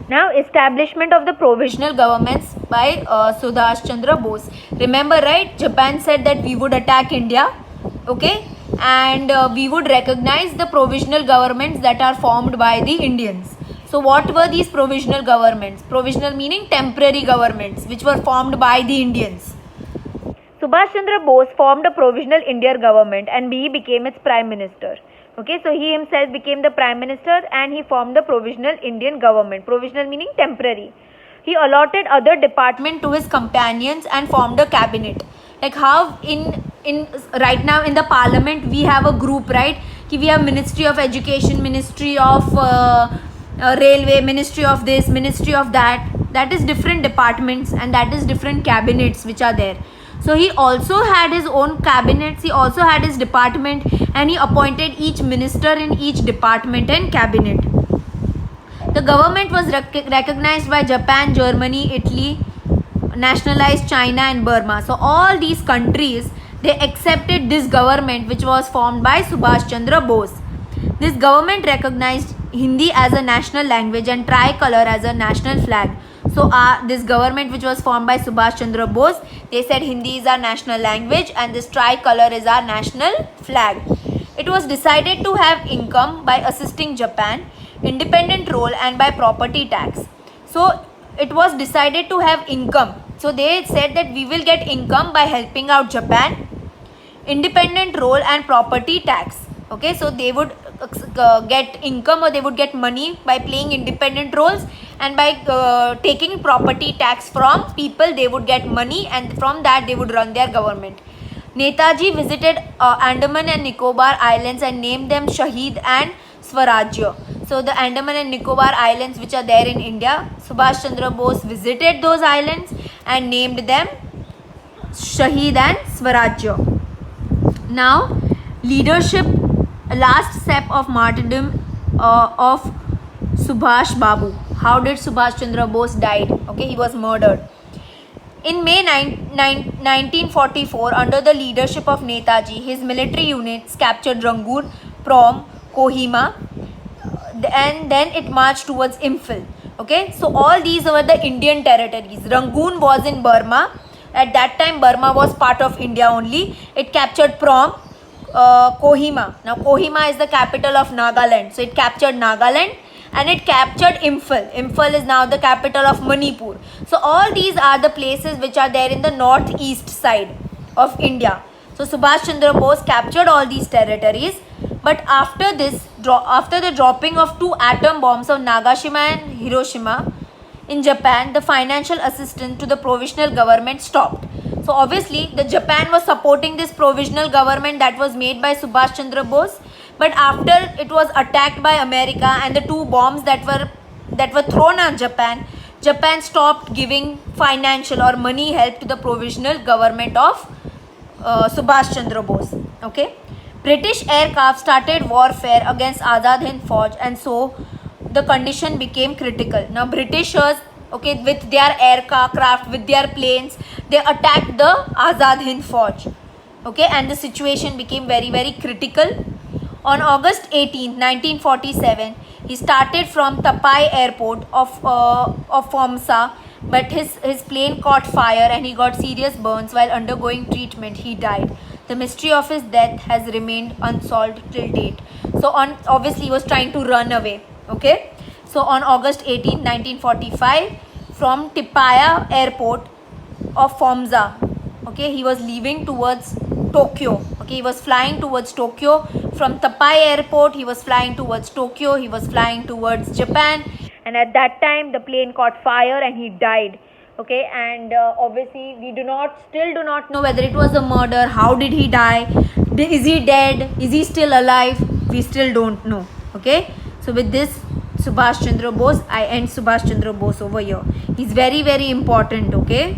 Now, establishment of the provisional governments by Subhash Chandra Bose. Remember, right? Japan said that we would attack India, okay, and we would recognize the provisional governments that are formed by the Indians. So, what were these provisional governments? Provisional meaning temporary governments, which were formed by the Indians. Subhash Chandra Bose formed a provisional Indian government and he became its prime minister. Okay, so he himself became the prime minister and he formed the provisional Indian government. Provisional meaning temporary. He allotted other department to his companions and formed a cabinet. Like how in right now in the parliament we have a group, right? We have Ministry of Education, Ministry of Railway, Ministry of this, Ministry of that. That is different departments and that is different cabinets which are there. So he also had his own cabinets, he also had his department and he appointed each minister in each department and cabinet. The government was recognized by Japan, Germany, Italy, nationalized China and Burma. So all these countries, they accepted this government which was formed by Subhash Chandra Bose. This government recognized Hindi as a national language and tricolor as a national flag. So this government which was formed by Subhash Chandra Bose, they said Hindi is our national language and this tricolor is our national flag. It was decided to have income by assisting Japan, independent role and by property tax. So it was decided to have income. So they said that we will get income by helping out Japan, independent role and property tax. Okay, so they would get income or they would get money by playing independent roles and by taking property tax from people. They would get money and from that they would run their government. Netaji visited Andaman and Nicobar Islands and named them Shahid and Swarajya. So the Andaman and Nicobar Islands which are there in India, Subhash Chandra Bose visited those islands and named them Shahid and Swarajya. Now, leadership, last step of martyrdom of Subhash Babu. How did Subhash Chandra Bose died? Okay, he was murdered. In May 1944, under the leadership of Netaji, his military units captured Rangoon, Prom, Kohima, and then it marched towards Imphal. Okay, so all these were the Indian territories. Rangoon was in Burma. At that time, Burma was part of India only. It captured Prom, Kohima. Now, Kohima is the capital of Nagaland. So, it captured Nagaland and it captured Imphal. Imphal is now the capital of Manipur. So, all these are the places which are there in the northeast side of India. So, Subhash Chandra Bose captured all these territories. But after this, after the dropping of 2 atom bombs of Nagashima and Hiroshima in Japan, the financial assistance to the provisional government stopped. So obviously, the Japan was supporting this provisional government that was made by Subhash Chandra Bose. But after it was attacked by America and the 2 bombs that were thrown on Japan, Japan stopped giving financial or money help to the provisional government of Subhash Chandra Bose. Okay, British aircraft started warfare against Azad Hind Fauj, and so the condition became critical. Now Britishers, okay, with their aircraft, with their planes, they attacked the Azad Hind Fauj. Okay, and the situation became very, very critical. On August 18, 1947, he started from Tapai airport of Phomsa, but his plane caught fire and he got serious burns while undergoing treatment. He died. The mystery of his death has remained unsolved till date. So obviously he was trying to run away. Okay, so on August 18, 1945, from Tipaya airport of Phomsa, okay, he was leaving towards Tokyo. Okay, he was flying towards Tokyo. From Tapai airport, he was flying towards Tokyo. He was flying towards Japan, and at that time the plane caught fire and he died. Okay, and obviously we still do not know whether it was a murder. How did he die? Is he dead? Is he still alive? We still don't know. Okay, so with this Subhash Chandra Bose, I end Subhash Chandra Bose over here. He's very, very important. Okay.